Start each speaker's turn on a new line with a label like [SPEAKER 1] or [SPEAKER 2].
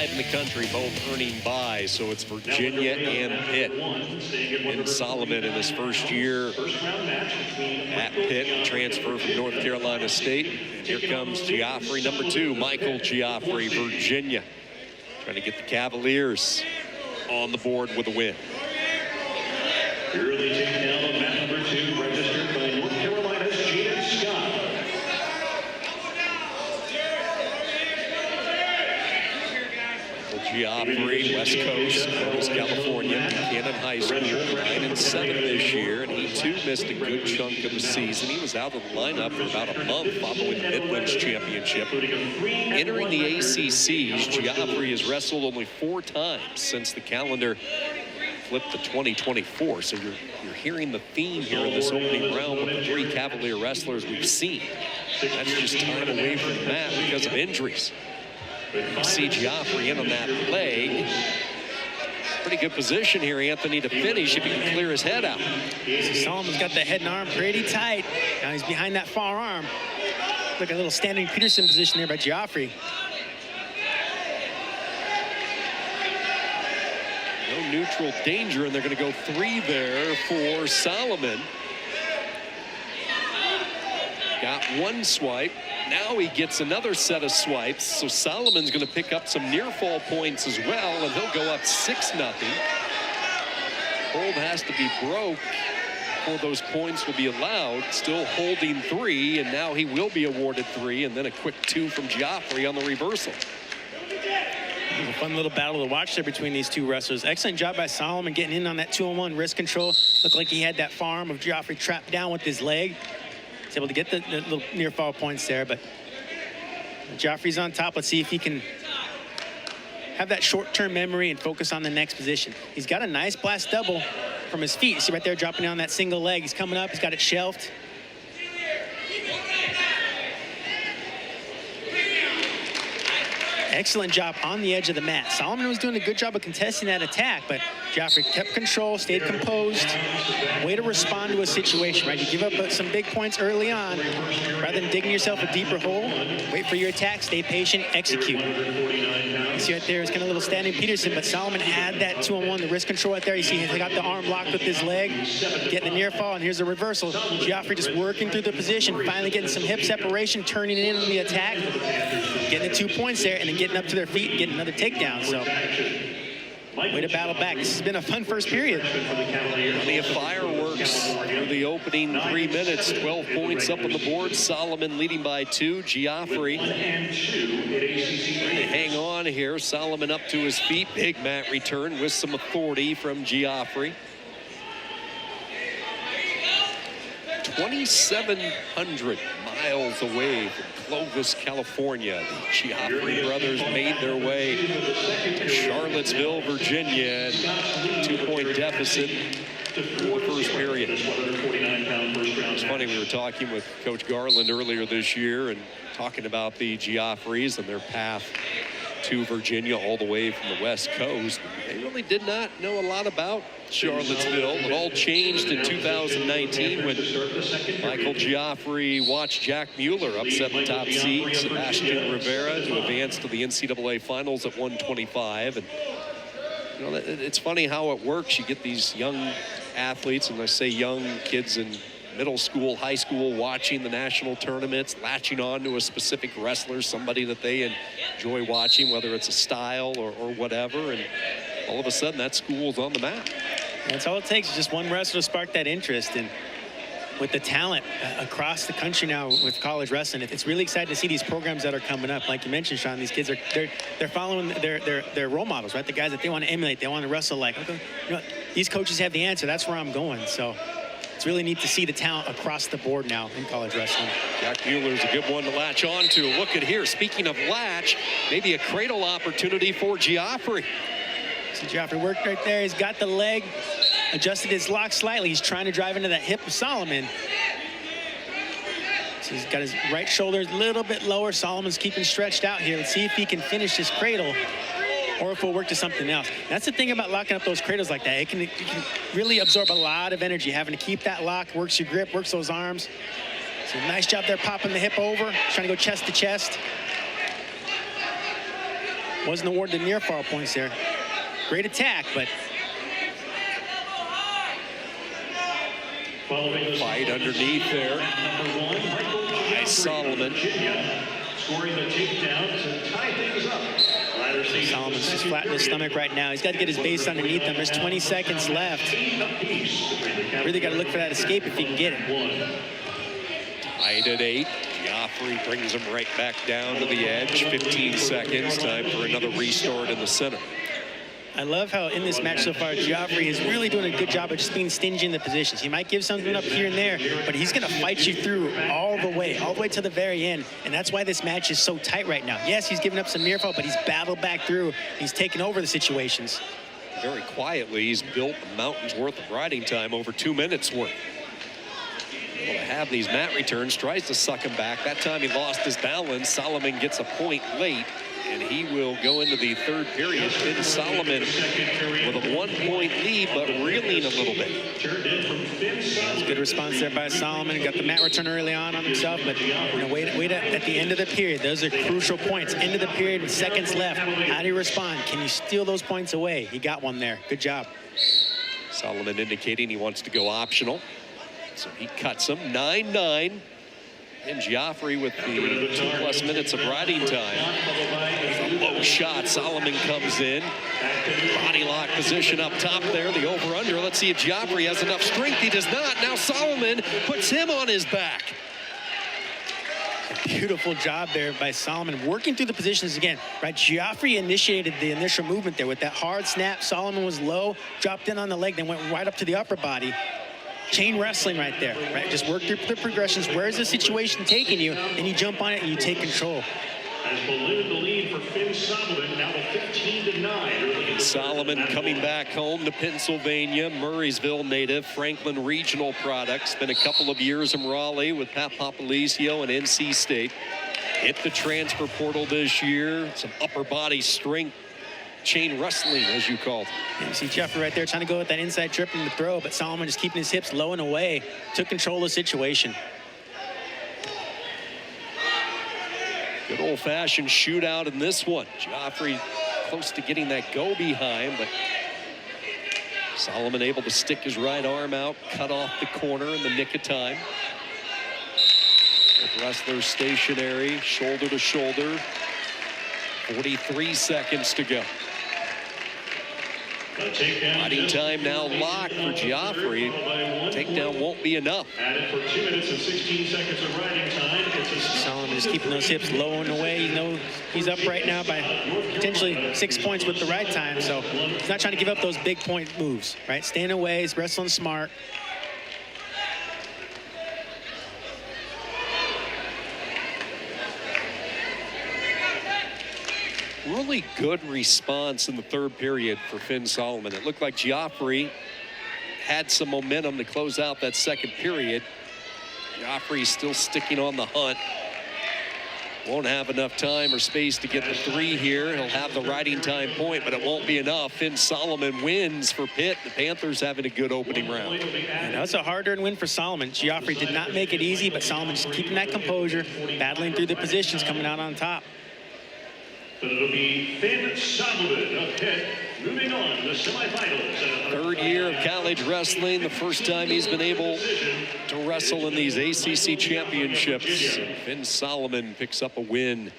[SPEAKER 1] 5 in the country, both earning buys. So it's Virginia and Pitt. And Solomon in his first year at Pitt, transfer from North Carolina State. And here comes Gioffre, number 2, Michael Gioffre, Virginia. Trying to get the Cavaliers on the board with a win.
[SPEAKER 2] Early takedown on mat number 2, registered by North Carolina's James Scott.
[SPEAKER 1] Gioffre, West Coast, California, Buchanan High School, 9-7 this year, and he too missed a good chunk of the season. He was out of the lineup for about a month following the Midlands Championship. Entering the ACCs, Gioffre has wrestled only 4 times since the calendar flipped to 2024. So you're hearing the theme here in this opening round with the 3 Cavalier wrestlers we've seen. That's just time away from the mat because of injuries. You see Gioffre in on that leg. Pretty good position here, Anthony, to finish if he can clear his head out.
[SPEAKER 3] So Solomon's got the head and arm pretty tight. Now he's behind that far arm. Look at a little standing Peterson position there by Gioffre.
[SPEAKER 1] No neutral danger, and they're going to go 3 there for Solomon. Got 1 swipe. Now he gets another set of swipes, so Solomon's going to pick up some near fall points as well, and he'll go up 6-0. Hold has to be broke before those points will be allowed. Still holding 3, and now he will be awarded 3, and then a quick 2 from Gioffre on the reversal.
[SPEAKER 3] It was a fun little battle to watch there between these 2 wrestlers. Excellent job by Solomon getting in on that 2-on-1 wrist control. Looked like he had that forearm of Gioffre trapped down with his leg. He's able to get the little near fall points there, but Gioffre's on top. Let's see if he can have that short-term memory and focus on the next position. He's got a nice blast double from his feet. You see right there dropping down that single leg. He's coming up. He's got it shelved. Excellent job on the edge of the mat. Solomon was doing a good job of contesting that attack, but Gioffre kept control, stayed composed. Way to respond to a situation, right? You give up some big points early on. Rather than digging yourself a deeper hole, wait for your attack, stay patient, execute. You see right there, it's kind of a little standing Peterson, but Solomon had that 2-on-1, the wrist control right there. You see he got the arm locked with his leg, getting the near fall, and here's the reversal. Gioffre just working through the position, finally getting some hip separation, turning it in on the attack, getting the 2 points there, and then getting up to their feet and getting another takedown. So way to battle back. This has been a fun first period.
[SPEAKER 1] Plenty of fireworks for the opening 3 minutes. 12 points up on the board. Solomon leading by 2. Gioffre trying to hang on here. Solomon up to his feet. Big mat return with some authority from Gioffre. 2,700 miles away from Clovis, California. The Gioffre brothers made their way to Charlottesville, Virginia, and 2-point deficit in the first period. It's funny, we were talking with Coach Garland earlier this year and talking about the Gioffres and their path to Virginia all the way from the West Coast. They really did not know a lot about Charlottesville. It all changed in 2019 when Michael Gioffre watched Jack Mueller upset the top seed, Sebastian Rivera, to advance to the NCAA finals at 125. And you know, it's funny how it works. You get these young athletes, and I say young kids in middle school, high school, watching the national tournaments, latching on to a specific wrestler, somebody that they enjoy watching, whether it's a style or whatever, and all of a sudden that school's on the map.
[SPEAKER 3] That's all it takes, is just one wrestler to spark that interest. And with the talent across the country now with college wrestling, it's really exciting to see these programs that are coming up. Like you mentioned, Sean, these kids they're following their role models, right? The guys that they want to emulate, they want to wrestle like. Okay, you know, these coaches have the answer. That's where I'm going. So it's really neat to see the talent across the board now in college wrestling.
[SPEAKER 1] Jack Mueller's a good one to latch on to. Look at here. Speaking of latch, maybe a cradle opportunity for Gioffre.
[SPEAKER 3] See Gioffre worked right there. He's got the leg, adjusted his lock slightly. He's trying to drive into that hip of Solomon. So he's got his right shoulder a little bit lower. Solomon's keeping stretched out here. Let's see if he can finish his cradle or if we'll work to something else. That's the thing about locking up those cradles like that. It can really absorb a lot of energy. Having to keep that lock, works your grip, works those arms. So nice job there popping the hip over, trying to go chest to chest. Wasn't awarded the near fall points there. Great attack, but
[SPEAKER 1] Fight underneath there by Solomon.
[SPEAKER 2] Scoring the takedown to tie things up.
[SPEAKER 3] Solomon's just flat in his stomach right now. He's got to get his base underneath him. There's 20 seconds left. Really got to look for that escape if he can get it.
[SPEAKER 1] Tied at 8. Gioffre brings him right back down to the edge. 15 seconds. Time for another restart in the center.
[SPEAKER 3] I love how in this match so far, Gioffre is really doing a good job of just being stingy in the positions. He might give something up here and there, but he's going to fight you through all the way to the very end. And that's why this match is so tight right now. Yes, he's given up some near fall, but he's battled back through. He's taken over the situations.
[SPEAKER 1] Very quietly, he's built a mountain's worth of riding time, over 2 minutes worth. Able to have these mat returns, tries to suck him back. That time he lost his balance. Solomon gets a point late, and he will go into the third period. Finn Solomon with a 1-point lead, but reeling a little bit.
[SPEAKER 3] Good response there by Solomon. Got the mat return early on himself, but wait at the end of the period. Those are crucial points. End of the period with seconds left. How do you respond? Can you steal those points away? He got one there. Good job.
[SPEAKER 1] Solomon indicating he wants to go optional. So he cuts him 9-9. And Gioffre with the 2+ minutes of riding time. A low shot. Solomon comes in. Body lock position up top there. The over-under. Let's see if Gioffre has enough strength. He does not. Now Solomon puts him on his back.
[SPEAKER 3] A beautiful job there by Solomon, working through the positions again. Right, Gioffre initiated the initial movement there with that hard snap. Solomon was low, dropped in on the leg, then went right up to the upper body. Chain wrestling right there, right? Just work through the progressions. Where is the situation taking you? And you jump on it and you take control.
[SPEAKER 2] Has ballooned the lead for Finn Solomon, now 15-9.
[SPEAKER 1] Solomon coming back home to Pennsylvania, Murraysville native, Franklin Regional product. Spent a couple of years in Raleigh with Pat Popolizio and NC State. Hit the transfer portal this year. Some upper body strength. Chain wrestling, as you called.
[SPEAKER 3] And you see Gioffre right there trying to go with that inside trip and the throw, but Solomon just keeping his hips low and away. Took control of the situation.
[SPEAKER 1] Good old-fashioned shootout in this one. Gioffre close to getting that go behind, but Solomon able to stick his right arm out, cut off the corner in the nick of time. Both wrestlers stationary, shoulder to shoulder. 43 seconds to go. Riding time now locked for Gioffre. Takedown won't be enough.
[SPEAKER 2] Added for 2 minutes and 16 seconds of riding time.
[SPEAKER 3] Solomon just keeping those hips low and away. You know he's up right now by potentially 6 points with the ride time, so he's not trying to give up those big point moves, right? Staying away, he's wrestling smart.
[SPEAKER 1] Really good response in the third period for Finn Solomon. It looked like Gioffre had some momentum to close out that second period. Gioffre still sticking on the hunt. Won't have enough time or space to get the 3 here. He'll have the riding time point, but it won't be enough. Finn Solomon wins for Pitt. The Panthers having a good opening round.
[SPEAKER 3] And that's a hard-earned win for Solomon. Gioffre did not make it easy, but Solomon just keeping that composure, battling through the positions, coming out on top.
[SPEAKER 2] But it'll be Finn Solomon of Pitt moving on to the semifinals.
[SPEAKER 1] Third year of college wrestling, the first time he's been able to wrestle in these ACC championships. Finn Solomon picks up a win